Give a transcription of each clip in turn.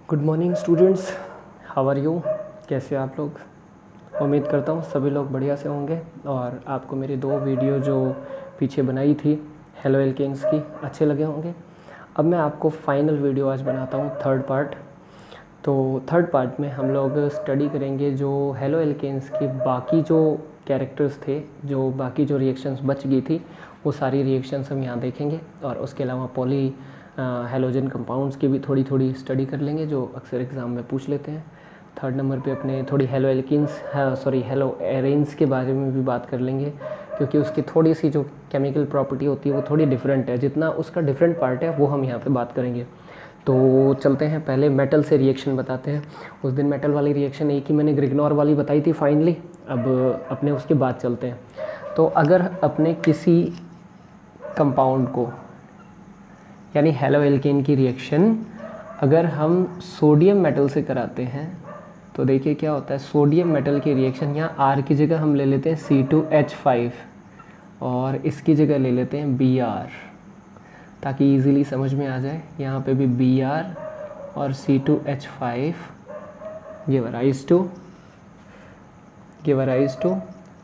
Good morning students, how are you. कैसे आप लोग। उम्मीद करता हूँ सभी लोग बढ़िया से होंगे और आपको मेरी 2 वीडियो जो पीछे बनाई थी हेलो एल्केन्स की अच्छे लगे होंगे। अब मैं आपको फाइनल वीडियो आज बनाता हूँ, थर्ड पार्ट। तो थर्ड पार्ट में हम लोग स्टडी करेंगे जो हेलो एल्केन्स के बाकी जो कैरेक्टर्स थे, जो बाकी जो रिएक्शंस बच गई थी, वो सारी रिएक्शंस हम यहाँ देखेंगे। और उसके अलावा पॉली हेलोजन कंपाउंड्स की भी थोड़ी थोड़ी स्टडी कर लेंगे जो अक्सर एग्ज़ाम में पूछ लेते हैं। थर्ड नंबर पे अपने थोड़ी हेलो एरेन्स के बारे में भी बात कर लेंगे, क्योंकि उसकी थोड़ी सी जो केमिकल प्रॉपर्टी होती है वो थोड़ी डिफरेंट है। जितना उसका डिफरेंट पार्ट है वो हम यहाँ पे बात करेंगे। तो चलते हैं, पहले मेटल से रिएक्शन बताते हैं। उस दिन मेटल वाली रिएक्शन एक ही मैंने ग्रिग्नॉर वाली बताई थी फाइनली। अब अपने उसके बाद चलते हैं। तो अगर अपने किसी कंपाउंड को, यानी हेलो एल्केन की रिएक्शन अगर हम सोडियम मेटल से कराते हैं तो देखिए क्या होता है। सोडियम मेटल की रिएक्शन, यहाँ आर की जगह हम ले लेते हैं C2H5 और इसकी जगह ले लेते हैं Br, ताकि इजीली समझ में आ जाए। यहाँ पे भी Br और C2H5 गिव राइज टू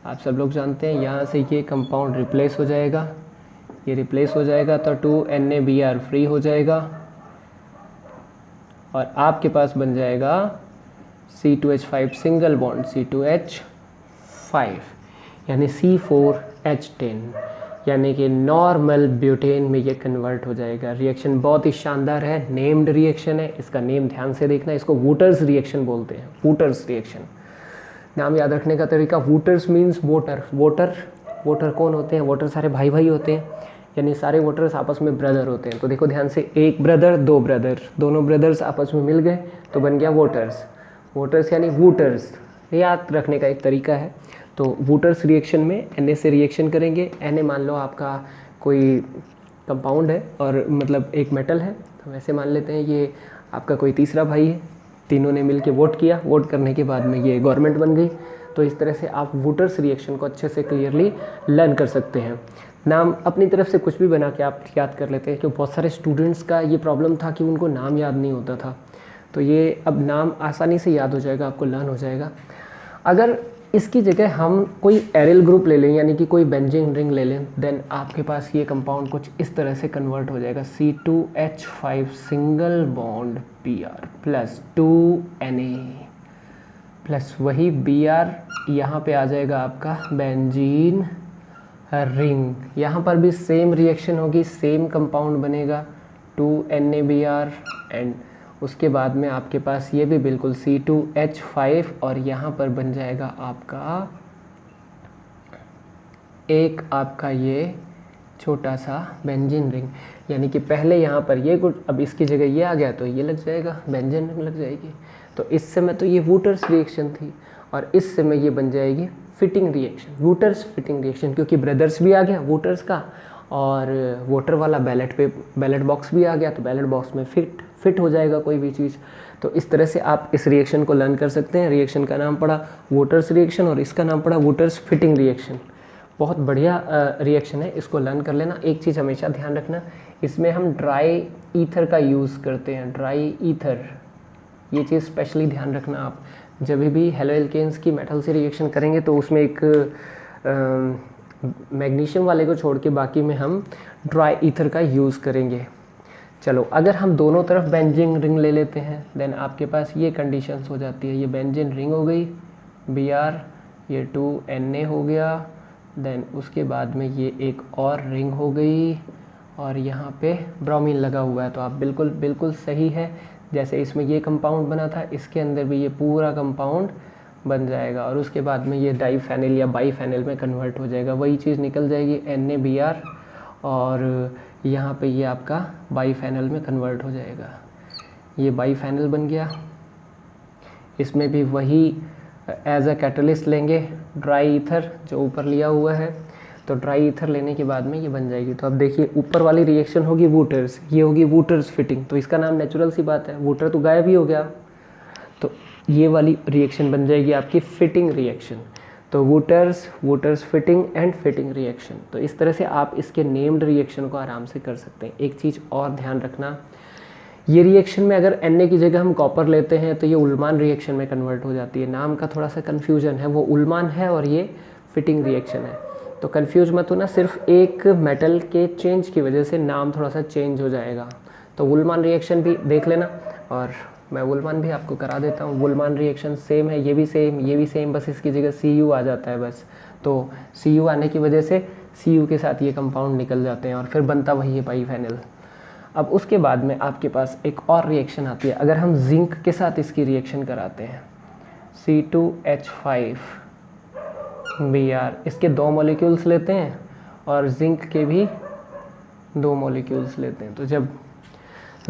आप सब लोग जानते हैं, यहाँ से ये कंपाउंड रिप्लेस हो जाएगा, ये रिप्लेस हो जाएगा तो 2NaBr फ्री हो जाएगा और आपके पास बन जाएगा C2H5 सिंगल बॉन्ड C2H5 यानी C4H10, यानी कि नॉर्मल ब्यूटेन में ये कन्वर्ट हो जाएगा। रिएक्शन बहुत ही शानदार है, नेम्ड रिएक्शन है। इसका नेम ध्यान से देखना, इसको वूटर्स रिएक्शन बोलते हैं। वूटर्स रिएक्शन नाम याद रखने का तरीका, वूटर्स मीन्स वोटर। वोटर कौन होते हैं? वोटर सारे भाई भाई होते हैं, यानी सारे वोटर्स आपस में ब्रदर होते हैं। तो देखो ध्यान से, एक ब्रदर, 2 ब्रदर, दोनों ब्रदर्स आपस में मिल गए तो बन गया वोटर्स। वोटर्स यानी वूटर्स, याद रखने का एक तरीका है। तो वूटर्स रिएक्शन में Na से रिएक्शन करेंगे। Na मान लो आपका कोई कंपाउंड है और मतलब एक मेटल है, तो वैसे मान लेते हैं ये आपका कोई तीसरा भाई है। तीनों ने मिलके वोट किया, वोट करने के बाद में ये गवर्नमेंट बन गई। तो इस तरह से आप वोटर्स रिएक्शन को अच्छे से क्लियरली लर्न कर सकते हैं। नाम अपनी तरफ से कुछ भी बना के आप याद कर लेते हैं, क्योंकि बहुत सारे स्टूडेंट्स का ये प्रॉब्लम था कि उनको नाम याद नहीं होता था। तो ये अब नाम आसानी से याद हो जाएगा, आपको लर्न हो जाएगा। अगर इसकी जगह हम कोई एरिल ग्रुप ले लें, यानी कि कोई बेंजीन रिंग ले लें, देन आपके पास ये कंपाउंड कुछ इस तरह से कन्वर्ट हो जाएगा। C2H5 single bond Br plus 2Na plus वही Br, यहाँ पे आ जाएगा आपका बेंजीन रिंग। यहाँ पर भी सेम रिएक्शन होगी, सेम कंपाउंड बनेगा 2NaBr एंड उसके बाद में आपके पास ये भी बिल्कुल C2H5 और यहाँ पर बन जाएगा आपका एक आपका ये छोटा सा बेंजीन रिंग। यानी कि पहले यहाँ पर ये कुछ, अब इसकी जगह ये आ गया तो ये लग जाएगा, बेंजीन रिंग लग जाएगी। तो इस समय तो ये वूटर्स रिएक्शन थी और इस समय ये बन जाएगी फिटिंग रिएक्शन, वूटर्स फिटिंग रिएक्शन, क्योंकि ब्रदर्स भी आ गया वोटर्स का और वोटर वाला बैलेट बॉक्स भी आ गया, तो बैलेट बॉक्स में फिट हो जाएगा कोई भी चीज़। तो इस तरह से आप इस रिएक्शन को लर्न कर सकते हैं। रिएक्शन का नाम पड़ा वोटर्स रिएक्शन और इसका नाम पड़ा वोटर्स फिटिंग रिएक्शन। बहुत बढ़िया रिएक्शन है, इसको लर्न कर लेना। एक चीज़ हमेशा ध्यान रखना, इसमें हम ड्राई ईथर का यूज़ करते हैं, ड्राई ईथर। ये चीज़ स्पेशली ध्यान रखना आप जब भी हेलो एल्केन्स की मेटल से रिएक्शन करेंगे, तो उसमें एक मैग्नीशियम वाले को छोड़ के बाकी में हम ड्राई ईथर का यूज़ करेंगे। चलो, अगर हम दोनों तरफ बेंजीन रिंग ले लेते हैं, देन आपके पास ये कंडीशंस हो जाती है। ये बेंजीन रिंग हो गई Br, ये 2Na हो गया, देन उसके बाद में ये एक और रिंग हो गई और यहाँ पे ब्रोमीन लगा हुआ है। तो आप बिल्कुल सही है, जैसे इसमें ये कंपाउंड बना था, इसके अंदर भी ये पूरा कंपाउंड बन जाएगा और उसके बाद में ये डाईफेनिल या बाईफेनिल में कन्वर्ट हो जाएगा। वही चीज़ निकल जाएगी NaBr और यहाँ पे ये आपका बाईफेनिल में कन्वर्ट हो जाएगा। ये बाईफेनिल बन गया। इसमें भी वही एज अ कैटलिस्ट लेंगे ड्राई ईथर जो ऊपर लिया हुआ है, तो ड्राई ईथर लेने के बाद में ये बन जाएगी। तो अब देखिए, ऊपर वाली रिएक्शन होगी वूटर्स, ये होगी वूटर्स फिटिंग। तो इसका नाम नेचुरल सी बात है, वूटर तो गायब ही हो गया, तो ये वाली रिएक्शन बन जाएगी आपकी फिटिंग रिएक्शन। तो वूटर्स फिटिंग एंड फिटिंग रिएक्शन। तो इस तरह से आप इसके नेम्ड रिएक्शन को आराम से कर सकते हैं। एक चीज़ और ध्यान रखना, ये रिएक्शन में अगर Na की जगह हम कॉपर लेते हैं तो ये उल्मान रिएक्शन में कन्वर्ट हो जाती है। नाम का थोड़ा सा कन्फ्यूजन है, वो उल्मान है और ये फिटिंग रिएक्शन है, तो कन्फ्यूज मत होना। सिर्फ एक मेटल के चेंज की वजह से नाम थोड़ा सा चेंज हो जाएगा। तो उल्मान रिएक्शन भी देख लेना, और मैं उल्मान भी आपको करा देता हूँ। उल्मान रिएक्शन सेम है, ये भी सेम, ये भी सेम, बस इसकी जगह Cu आ जाता है बस। तो Cu आने की वजह से Cu के साथ ये कंपाउंड निकल जाते हैं और फिर बनता वही है बाईफेनिल। अब उसके बाद में आपके पास एक और रिएक्शन आती है। अगर हम जिंक के साथ इसकी रिएक्शन कराते हैं, C2H5 Br, इसके 2 मॉलिक्यूल्स लेते हैं और जिंक के भी 2 मॉलिक्यूल्स लेते हैं। तो जब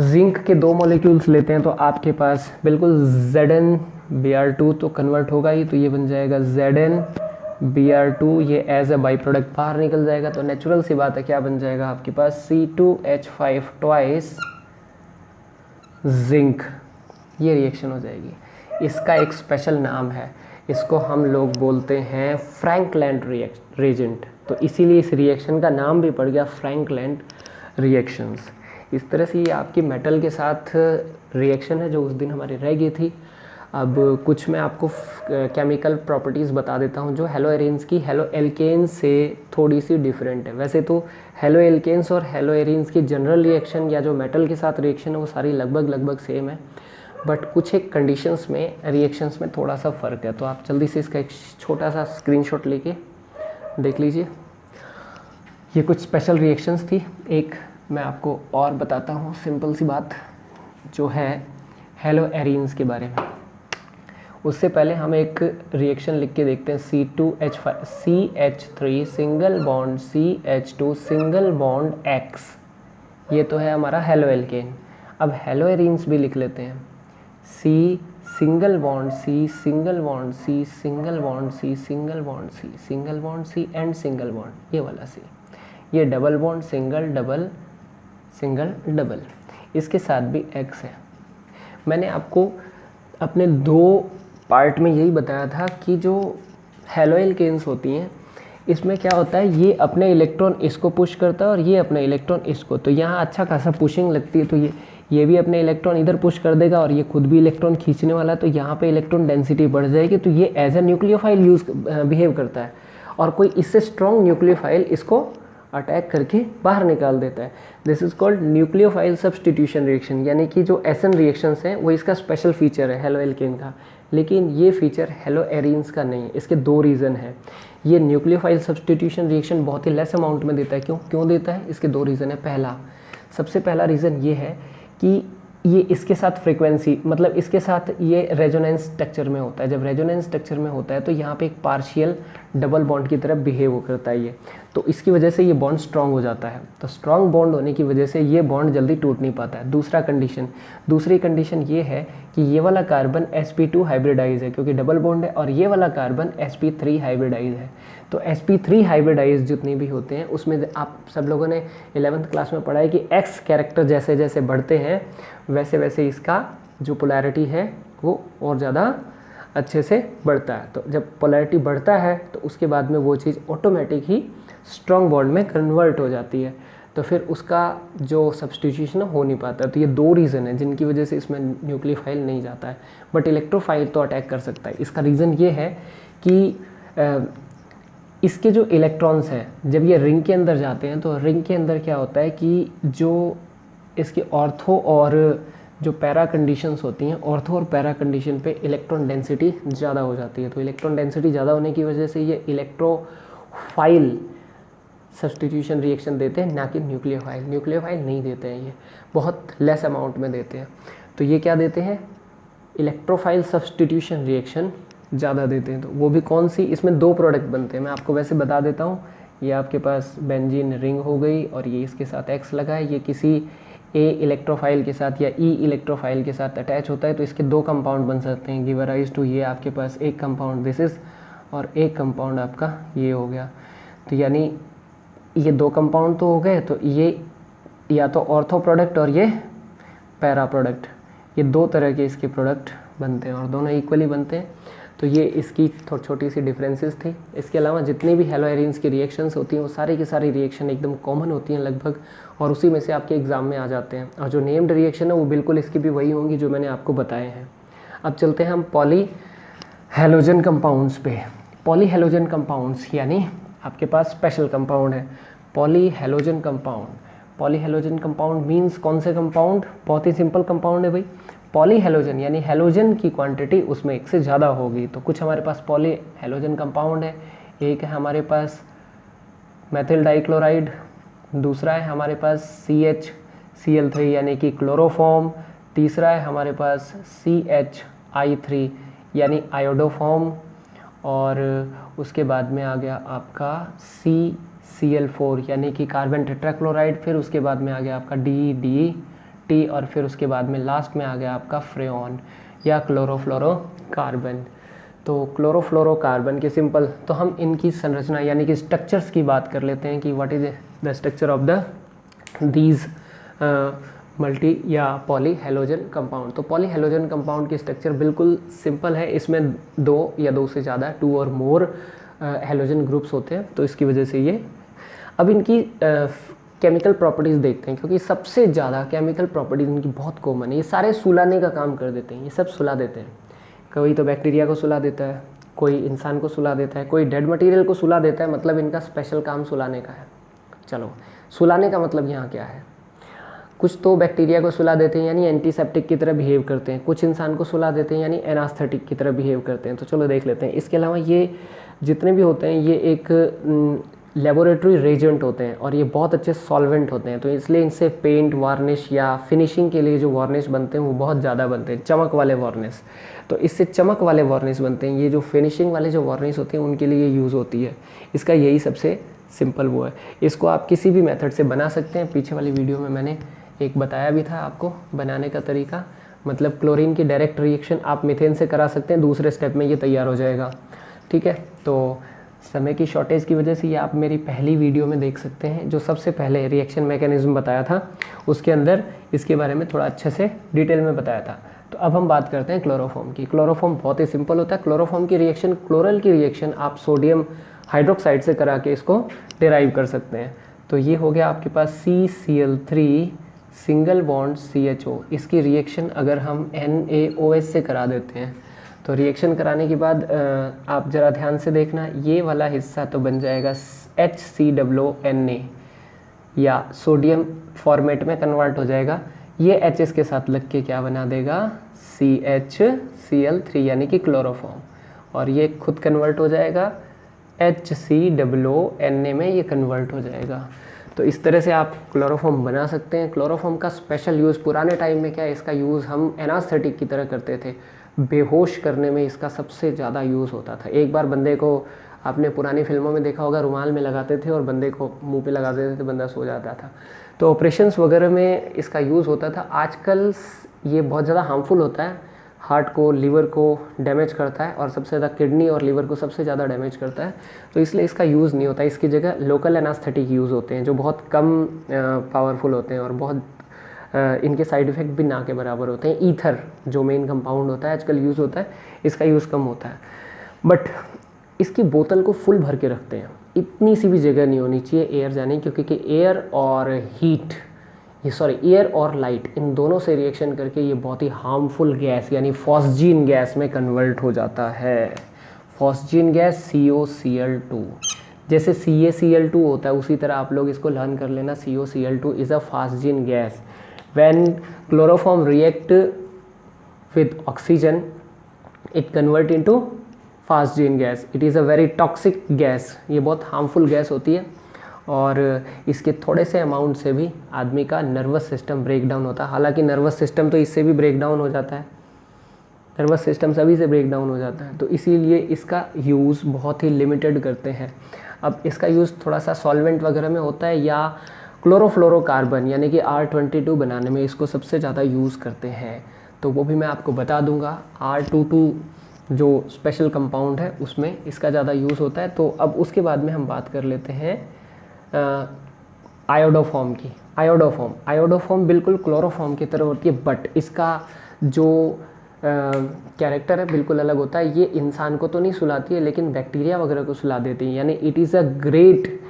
जिंक के 2 मॉलिक्यूल्स लेते हैं तो आपके पास बिल्कुल ZnBr2 तो कन्वर्ट होगा ही, तो ये बन जाएगा ZnBr2, ये एज ए बाई प्रोडक्ट बाहर निकल जाएगा। तो नेचुरल सी बात है, क्या बन जाएगा आपके पास C2H5 ट्वाइस जिंक, ये रिएक्शन हो जाएगी। इसका एक स्पेशल नाम है, इसको हम लोग बोलते हैं फ्रैंकलैंड रिएजेंट, तो इसीलिए इस रिएक्शन का नाम भी पड़ गया फ्रैंकलैंड रिएक्शंस। इस तरह से ये आपकी मेटल के साथ रिएक्शन है जो उस दिन हमारी रह गई थी। अब कुछ मैं आपको केमिकल प्रॉपर्टीज़ बता देता हूँ जो हेलो एरीन्स की हेलो एल्केन्स से थोड़ी सी डिफरेंट है। वैसे तो हेलो एल्केन्स और हेलो एरीन्स की जनरल रिएक्शन या जो मेटल के साथ रिएक्शन है वो सारी लगभग सेम है, बट कुछ एक कंडीशंस में रिएक्शंस में थोड़ा सा फ़र्क है। तो आप जल्दी से इसका एक छोटा सा स्क्रीनशॉट लेके देख लीजिए। ये कुछ स्पेशल रिएक्शंस थी। एक मैं आपको और बताता हूँ सिंपल सी बात, जो है हेलो एरीन्स के बारे में। उससे पहले हम एक रिएक्शन लिख के देखते हैं, C2H5 CH3 single bond CH2 single bond X, ये तो है हमारा हेलो एल्केन। अब हेलो एरीन्स भी लिख लेते हैं, C single bond C single bond C single bond C single bond C single bond C and single bond, ये वाला C, ये double bond single double single double, इसके साथ भी X है। मैंने आपको अपने 2 पार्ट में यही बताया था कि जो हेलो एल्केन्स होती हैं इसमें क्या होता है, ये अपने इलेक्ट्रॉन इसको पुश करता है और ये अपने इलेक्ट्रॉन इसको, तो यहाँ अच्छा खासा पुशिंग लगती है। तो ये भी अपने इलेक्ट्रॉन इधर पुश कर देगा और ये खुद भी इलेक्ट्रॉन खींचने वाला है, तो यहाँ पे इलेक्ट्रॉन डेंसिटी बढ़ जाएगी। तो ये एज ए न्यूक्लियोफाइल बिहेव करता है और कोई इससे स्ट्रॉन्ग न्यूक्लियोफाइल इसको अटैक करके बाहर निकाल देता है। This is called nucleophile substitution reaction, यानी कि जो एसन रिएक्शंस हैं वो इसका स्पेशल फीचर है हेलो एल्केन का, लेकिन ये फीचर हेलो एरीन्स का नहीं है। इसके 2 रीज़न है। ये न्यूक्लियोफाइल सब्सटीट्यूशन रिएक्शन बहुत ही लेस अमाउंट में देता है। क्यों देता है? इसके 2 रीज़न है। सबसे पहला रीज़न ये है कि ये इसके साथ फ्रीक्वेंसी, मतलब इसके साथ ये रेजोनेंस स्ट्रक्चर में होता है। जब रेजोनेंस स्ट्रक्चर में होता है तो यहाँ पे एक पार्शियल डबल बॉन्ड की तरह बिहेव करता है ये, तो इसकी वजह से ये बॉन्ड स्ट्रांग हो जाता है। तो स्ट्रांग बॉन्ड होने की वजह से ये बॉन्ड जल्दी टूट नहीं पाता है। दूसरी कंडीशन ये है कि ये वाला कार्बन sp2 हाइब्रिडाइज है क्योंकि डबल बॉन्ड है, और ये वाला कार्बन sp3 हाइब्रिडाइज है। तो sp3 हाइब्रिडाइज जितने भी होते हैं उसमें आप सब लोगों ने 11th क्लास में पढ़ा है कि x कैरेक्टर जैसे जैसे बढ़ते हैं वैसे वैसे इसका जो पोलैरिटी है वो और ज़्यादा अच्छे से बढ़ता है। तो जब पोलैरिटी बढ़ता है तो उसके बाद में वो चीज़ ऑटोमेटिक ही स्ट्रॉन्ग बॉन्ड में कन्वर्ट हो जाती है, तो फिर उसका जो सब्स्टिट्यूशन हो नहीं पाता। तो ये 2 रीज़न है जिनकी वजह से इसमें न्यूक्लियोफाइल नहीं जाता है, बट इलेक्ट्रोफाइल तो अटैक कर सकता है। इसका रीज़न ये है कि इसके जो इलेक्ट्रॉन्स हैं जब ये रिंग के अंदर जाते हैं तो रिंग के अंदर क्या होता है कि जो इसकी ऑर्थो और जो पैरा कंडीशंस होती हैं, ऑर्थो और पैरा कंडीशन पे इलेक्ट्रॉन डेंसिटी ज़्यादा हो जाती है। तो इलेक्ट्रॉन डेंसिटी ज़्यादा होने की वजह से ये इलेक्ट्रोफाइल सब्स्टिट्यूशन रिएक्शन देते हैं, ना कि न्यूक्लियोफाइल नहीं देते हैं, ये बहुत लेस अमाउंट में देते हैं। तो ये क्या देते हैं, इलेक्ट्रोफाइल सब्स्टिट्यूशन रिएक्शन ज़्यादा देते हैं। तो वो भी कौन सी, इसमें 2 प्रोडक्ट बनते हैं। मैं आपको वैसे बता देता हूँ, ये आपके पास बेंजीन रिंग हो गई और ये इसके साथ X लगा है, ये किसी A इलेक्ट्रोफाइल के साथ या E इलेक्ट्रोफाइल के साथ अटैच होता है, तो इसके 2 कंपाउंड बन सकते हैं, गिव राइज टू ये आपके पास एक कंपाउंड दिस इज़ और एक कंपाउंड आपका ये हो गया। तो यानी ये 2 कंपाउंड तो हो गए, तो ये या तो ऑर्थो प्रोडक्ट और ये पैरा प्रोडक्ट, ये 2 तरह के इसके प्रोडक्ट बनते हैं और दोनों इक्वली बनते हैं। तो ये इसकी छोटी सी डिफरेंसेस थी। इसके अलावा जितनी भी हेलो एरिन्स की रिएक्शंस होती हैं वो सारी की सारी रिएक्शन एकदम कॉमन होती हैं लगभग, और उसी में से आपके एग्ज़ाम में आ जाते हैं। और जो नेम्ड रिएक्शन है वो बिल्कुल इसकी भी वही होंगी जो मैंने आपको बताए हैं। अब चलते हैं हम पॉली हेलोजन कंपाउंड्स पे। पॉली हेलोजन कंपाउंड्स यानी आपके पास स्पेशल कंपाउंड है poly halogen compound. Poly halogen compound means कौन से कंपाउंड? बहुत ही सिंपल कंपाउंड है भाई। पॉली हेलोजन यानी हेलोजन की क्वांटिटी उसमें एक से ज़्यादा होगी। तो कुछ हमारे पास पॉली हेलोजन कंपाउंड है। एक है हमारे पास मेथिल डाइक्लोराइड, दूसरा है हमारे पास CHCl3 यानी कि क्लोरोफॉर्म, तीसरा है हमारे पास CHI3 यानी आयोडोफॉर्म, और उसके बाद में आ गया आपका CCl4 यानी कि कार्बन टेट्राक्लोराइड, फिर उसके बाद में आ गया आपका DDT, और फिर उसके बाद में लास्ट में आ गया आपका फ्रेऑन या क्लोरोफ्लोरोकार्बन। तो क्लोरोफ्लोरोकार्बन के सिंपल, तो हम इनकी संरचना यानी कि स्ट्रक्चर्स की बात कर लेते हैं कि what is the structure of the these multi या पॉली हेलोजन कंपाउंड। तो पॉली हेलोजन कंपाउंड की स्ट्रक्चर बिल्कुल सिंपल है। इसमें दो या दो से ज़्यादा 2 और मोर हेलोजन ग्रुप्स होते हैं, तो इसकी वजह से ये। अब इनकी केमिकल प्रॉपर्टीज़ देखते हैं, क्योंकि सबसे ज़्यादा केमिकल प्रॉपर्टीज़ इनकी बहुत कॉमन है। ये सारे सुलाने का काम कर देते हैं, ये सब सुला देते हैं। कोई तो बैक्टीरिया को सुला देता है, कोई इंसान को सुला देता है, कोई डेड मटेरियल को सुला देता है, मतलब इनका स्पेशल काम सुलाने का है। चलो, सुलाने का मतलब यहाँ क्या है? कुछ तो बैक्टीरिया को सुला देते हैं यानी एंटीसेप्टिक की तरह बिहेव करते हैं, कुछ इंसान को सुला देते हैं यानी एनास्थेटिक की तरह बिहेव करते हैं। तो चलो देख लेते हैं। इसके अलावा ये जितने भी होते हैं ये एक लेबोरेटरी रेजेंट होते हैं और ये बहुत अच्छे सॉल्वेंट होते हैं, तो इसलिए इनसे पेंट, वार्निश या फिनिशिंग के लिए जो वार्निश बनते हैं वो बहुत ज़्यादा बनते हैं, चमक वाले वार्निश। तो इससे चमक वाले वार्निश बनते हैं। ये जो फिनिशिंग वाले जो वार्निश होते हैं उनके लिए यूज़ होती है। इसका यही सबसे सिंपल वो है। इसको आप किसी भी मेथड से बना सकते हैं। पीछे वाली वीडियो में मैंने एक बताया भी था आपको बनाने का तरीका, मतलब क्लोरीन की डायरेक्ट रिएक्शन आप मीथेन से करा सकते हैं, दूसरे स्टेप में ये तैयार हो जाएगा। ठीक है, तो समय की शॉर्टेज की वजह से ये आप मेरी पहली वीडियो में देख सकते हैं, जो सबसे पहले रिएक्शन मैकेनिज्म बताया था उसके अंदर इसके बारे में थोड़ा अच्छे से डिटेल में बताया था। तो अब हम बात करते हैं क्लोरोफॉर्म की। क्लोरोफॉर्म बहुत ही सिंपल होता है। क्लोरोफॉर्म की रिएक्शन, क्लोरल की रिएक्शन आप सोडियम हाइड्रोक्साइड से करा के इसको डिराइव कर सकते हैं। तो ये हो गया आपके पास CCl3 सिंगल बॉन्ड CHO। इसकी रिएक्शन अगर हम NaOH से करा देते हैं तो रिएक्शन कराने के बाद आप ज़रा ध्यान से देखना, ये वाला हिस्सा तो बन जाएगा HCOONA या सोडियम फॉर्मेट में कन्वर्ट हो जाएगा। ये H के साथ लग के क्या बना देगा? CHCl3 यानी कि क्लोरोफॉर्म, और ये खुद कन्वर्ट हो जाएगा HCOONA में, ये कन्वर्ट हो जाएगा। तो इस तरह से आप क्लोरोफॉर्म बना सकते हैं। क्लोरोफॉर्म का स्पेशल यूज़ पुराने टाइम में क्या है, इसका यूज़ हम एनास्थेटिक की तरह करते थे, बेहोश करने में इसका सबसे ज़्यादा यूज़ होता था। एक बार बंदे को आपने पुरानी फिल्मों में देखा होगा, रुमाल में लगाते थे और बंदे को मुंह पे लगा देते थे, बंदा सो जाता था। तो ऑपरेशंस वगैरह में इसका यूज़ होता था। आजकल ये बहुत ज़्यादा हार्मफुल होता है, हार्ट को, लीवर को डैमेज करता है, और सबसे ज़्यादा किडनी और लीवर को सबसे ज़्यादा डैमेज करता है, तो इसलिए इसका यूज़ नहीं होता। इसकी जगह लोकल एनास्थेटिक यूज़ होते हैं जो बहुत कम पावरफुल होते हैं और बहुत इनके साइड इफ़ेक्ट भी ना के बराबर होते हैं। ईथर जो मेन कंपाउंड होता है आजकल यूज़ होता है, इसका यूज़ कम होता है। बट इसकी बोतल को फुल भर के रखते हैं, इतनी सी भी जगह नहीं होनी चाहिए एयर जाने की, क्योंकि एयर और हीट, एयर और लाइट, इन दोनों से रिएक्शन करके ये बहुत ही हार्मफुल गैस यानी फॉस्जीन गैस में कन्वर्ट हो जाता है। फॉस्जीन गैस COCl2, जैसे CaCl2 होता है उसी तरह आप लोग इसको लर्न कर लेना, COCl2 is a phosgene gas. When chloroform react with oxygen it convert into phosgene gas. It is a very toxic gas, ये बहुत हार्मफुल गैस होती है, और इसके थोड़े से अमाउंट से भी आदमी का नर्वस सिस्टम ब्रेक डाउन होता है। हालांकि नर्वस सिस्टम तो इससे भी ब्रेक डाउन हो जाता है, नर्वस सिस्टम सभी से ब्रेक डाउन हो जाता है, तो इसीलिए इसका यूज़ बहुत ही लिमिटेड करते हैं। अब इसका यूज़ थोड़ा सा सॉल्वेंट वगैरह में होता है, या क्लोरोफ्लोरोकार्बन यानी कि R22 बनाने में इसको सबसे ज़्यादा यूज़ करते हैं, तो वो भी मैं आपको बता दूंगा। R22 जो स्पेशल कंपाउंड है उसमें इसका ज़्यादा यूज़ होता है। तो अब उसके बाद में हम बात कर लेते हैं आयोडोफॉर्म की। आयोडोफॉर्म बिल्कुल क्लोरोफॉर्म की तरह होती है, बट इसका जो कैरेक्टर है बिल्कुल अलग होता है। ये इंसान को तो नहीं सुलाती है लेकिन बैक्टीरिया वगैरह को सुला देती है, यानी इट इज़ अ ग्रेट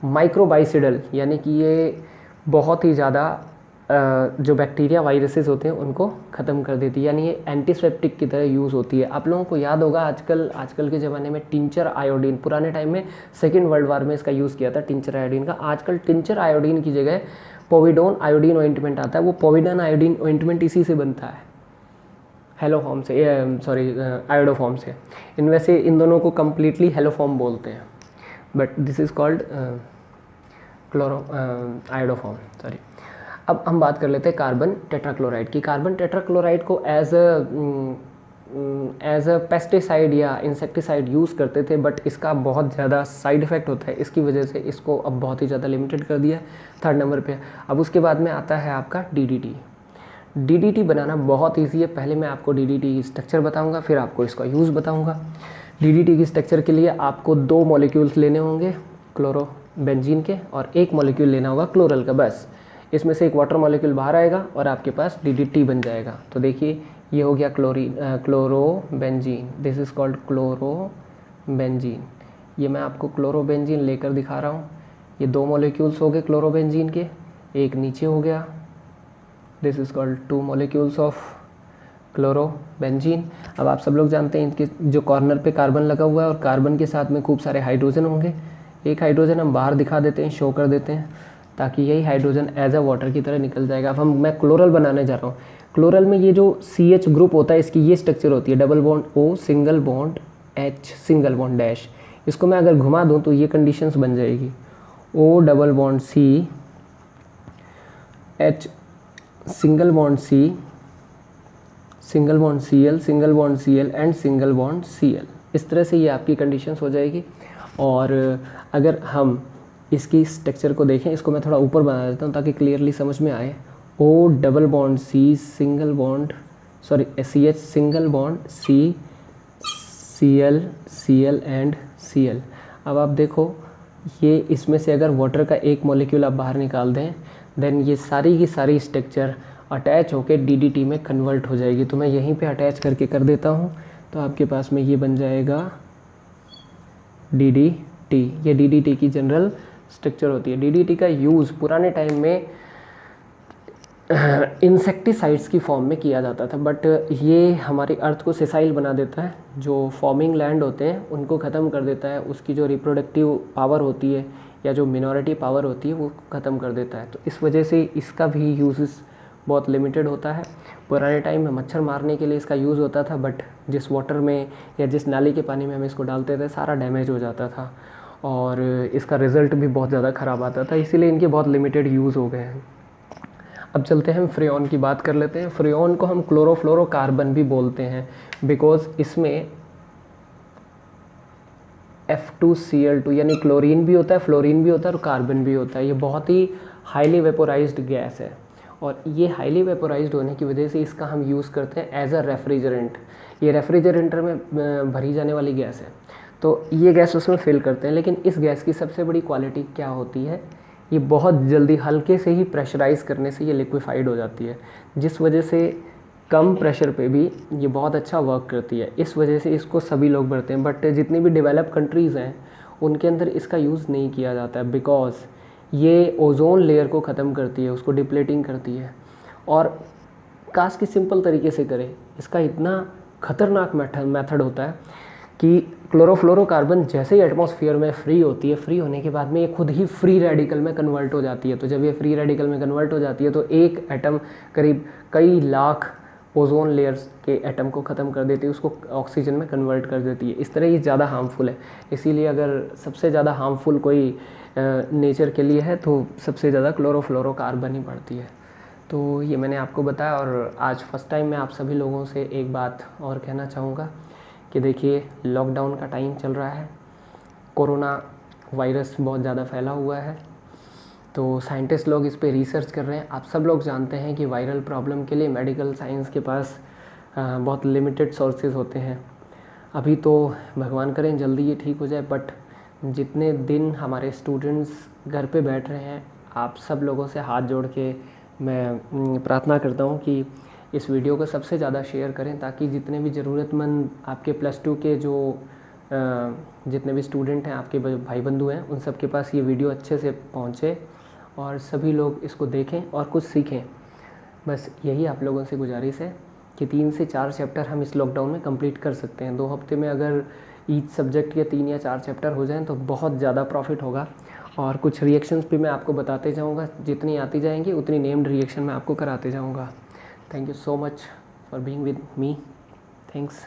माइक्रोबाइसिडल, यानी कि ये बहुत ही ज़्यादा जो बैक्टीरिया वायरसेस होते हैं उनको ख़त्म कर देती है, यानी ये एंटीसेप्टिक की तरह यूज़ होती है। आप लोगों को याद होगा आजकल के ज़माने में टिंचर आयोडीन, पुराने टाइम में सेकेंड वर्ल्ड वार में इसका यूज़ किया था टिंचर आयोडीन का। आजकल टिंचर आयोडीन की जगह पोविडोन आयोडीन ऑइंटमेंट आता है, वो पोविडोन आयोडीन ऑइंटमेंट इसी से बनता है, हेलोफॉर्म से, सॉरी आयोडोफॉर्म से। इनमें से इन दोनों को कम्प्लीटली हेलोफॉर्म बोलते हैं, but this is called chloro iodoform, sorry. अब हम बात कर लेते हैं कार्बन टेट्राक्लोराइड की। कार्बन टेट्राक्लोराइड को एज अ पेस्टिसाइड या इंसेक्टिसाइड यूज़ करते थे, बट इसका बहुत ज़्यादा साइड इफ़ेक्ट होता है, इसकी वजह से इसको अब बहुत ही ज़्यादा लिमिटेड कर दिया है, 3rd नंबर पे। अब उसके बाद में आता है आपका DDT। DDT बनाना बहुत ईजी है। पहले मैं आपको DDT की स्ट्रक्चर बताऊंगा, फिर आपको इसका यूज़ बताऊंगा। DDT की स्ट्रक्चर के लिए आपको 2 मॉलिक्यूल्स लेने होंगे क्लोरोबेंजीन के, और 1 मॉलिक्यूल लेना होगा क्लोरल का, बस। इसमें से एक वाटर मॉलिक्यूल बाहर आएगा और आपके पास DDT बन जाएगा। तो देखिए ये हो गया chlorobenzene, this is called chlorobenzene. ये मैं आपको क्लोरोबेंजीन लेकर दिखा रहा हूँ। ये 2 मॉलिक्यूल्स हो गए क्लोरोबेंजीन के, एक नीचे हो गया, this is called 2 molecules of chlorobenzene. अब आप सब लोग जानते हैं इनके जो कॉर्नर पे कार्बन लगा हुआ है और कार्बन के साथ में खूब सारे हाइड्रोजन होंगे। एक हाइड्रोजन हम बाहर दिखा देते हैं, शो कर देते हैं, ताकि यही हाइड्रोजन एज अ वाटर की तरह निकल जाएगा। अब मैं क्लोरल बनाने जा रहा हूँ। क्लोरल में ये जो CH ग्रुप होता है, इसकी ये स्ट्रक्चर होती है, double bond O single bond H single bond dash. इसको मैं अगर घुमा दूँ तो ये कंडीशंस बन जाएगी, O double bond C H single bond C single bond Cl single bond Cl and single bond Cl। इस तरह से ये आपकी कंडीशंस हो जाएगी। और अगर हम इसकी स्ट्रक्चर को देखें, इसको मैं थोड़ा ऊपर बना देता हूँ ताकि क्लियरली समझ में आए। O double bond C single bond, sorry CH single bond C Cl Cl and Cl। अब आप देखो ये इसमें से अगर वाटर का एक मॉलिक्यूल आप बाहर निकाल दें, देन ये सारी की सारी स्ट्रक्चर अटैच होकर DDT में कन्वर्ट हो जाएगी। तो मैं यहीं पे अटैच करके कर देता हूँ, तो आपके पास में ये बन जाएगा DDT। ये DDT की जनरल स्ट्रक्चर होती है। DDT का यूज़ पुराने टाइम में इंसेक्टिसाइड्स की फॉर्म में किया जाता था, बट ये हमारी अर्थ को सेसाइल बना देता है, जो फॉर्मिंग लैंड होते हैं उनको ख़त्म कर देता है, उसकी जो रिप्रोडक्टिव पावर होती है या जो मिनॉरिटी पावर होती है वो ख़त्म कर देता है। तो इस वजह से इसका भी यूज़ बहुत लिमिटेड होता है। पुराने टाइम में मच्छर मारने के लिए इसका यूज़ होता था, बट जिस वाटर में या जिस नाली के पानी में हम इसको डालते थे सारा डैमेज हो जाता था और इसका रिज़ल्ट भी बहुत ज़्यादा ख़राब आता था, इसीलिए इनके बहुत लिमिटेड यूज़ हो गए हैं। अब चलते हैं हम फ्रेऑन की बात कर लेते हैं। फ्रेऑन को हम क्लोरोफ्लोरोकार्बन भी बोलते हैं, बिकॉज इसमें F2Cl2 यानी क्लोरीन भी होता है, फ्लोरीन भी होता है और कार्बन भी होता है। ये बहुत ही हाईली वेपोराइज्ड गैस है और ये हाईली वेपोराइज्ड होने की वजह से इसका हम यूज़ करते हैं एज अ रेफ्रिजरेंट। ये रेफ्रिजरेटर में भरी जाने वाली गैस है, तो ये गैस उसमें फिल करते हैं। लेकिन इस गैस की सबसे बड़ी क्वालिटी क्या होती है, ये बहुत जल्दी हल्के से ही प्रेशराइज़ करने से ये लिक्विफाइड हो जाती है, जिस वजह से कम प्रेशर पे भी ये बहुत अच्छा वर्क करती है। इस वजह से इसको सभी लोग बरतते हैं, बट जितनी भी डेवलप कंट्रीज़ हैं उनके अंदर इसका यूज़ नहीं किया जाता है, बिकॉज ये ओजोन लेयर को ख़त्म करती है, उसको डिप्लेटिंग करती है। और काश की सिंपल तरीके से करें, इसका इतना ख़तरनाक मेथड होता है कि क्लोरोफ्लोरोकार्बन जैसे ही एटमॉस्फेयर में फ्री होती है, फ्री होने के बाद में ये खुद ही फ्री रेडिकल में कन्वर्ट हो जाती है। तो जब ये फ्री रेडिकल में कन्वर्ट हो जाती है तो एक एटम करीब कई लाख ओजोन लेयर्स के एटम को ख़त्म कर देती है, उसको ऑक्सीजन में कन्वर्ट कर देती है। इस तरह ये ज़्यादा हार्मफुल है। इसीलिए अगर सबसे ज़्यादा हार्मफुल कोई नेचर के लिए है तो सबसे ज़्यादा क्लोरोफ्लोरोकार्बन ही पड़ती है। तो ये मैंने आपको बताया। और आज फर्स्ट टाइम मैं आप सभी लोगों से एक बात और कहना चाहूँगा कि देखिए, लॉकडाउन का टाइम चल रहा है, कोरोना वायरस बहुत ज़्यादा फैला हुआ है, तो साइंटिस्ट लोग इस पे रिसर्च कर रहे हैं। आप सब लोग जानते हैं कि वायरल प्रॉब्लम के लिए मेडिकल साइंस के पास बहुत लिमिटेड सोर्सेज होते हैं। अभी तो भगवान करें जल्दी ये ठीक हो जाए, बट जितने दिन हमारे स्टूडेंट्स घर पे बैठ रहे हैं, आप सब लोगों से हाथ जोड़ के मैं प्रार्थना करता हूँ कि इस वीडियो को सबसे ज़्यादा शेयर करें ताकि जितने भी ज़रूरतमंद आपके +2 के जो जितने भी स्टूडेंट हैं, आपके भाई बंधु हैं, उन सब के पास ये वीडियो अच्छे से पहुँचे और सभी लोग इसको देखें और कुछ सीखें। बस यही आप लोगों से गुजारिश है कि 3 से 4 चैप्टर हम इस लॉकडाउन में कंप्लीट कर सकते हैं। 2 हफ्ते में अगर ईच सब्जेक्ट के 3 या 4 चैप्टर हो जाएं तो बहुत ज़्यादा प्रॉफिट होगा। और कुछ रिएक्शंस भी मैं आपको बताते जाऊंगा, जितनी आती जाएंगी उतनी नेम्ड रिएक्शन मैं आपको कराते जाऊंगा। Thank you so much for being with me. Thanks.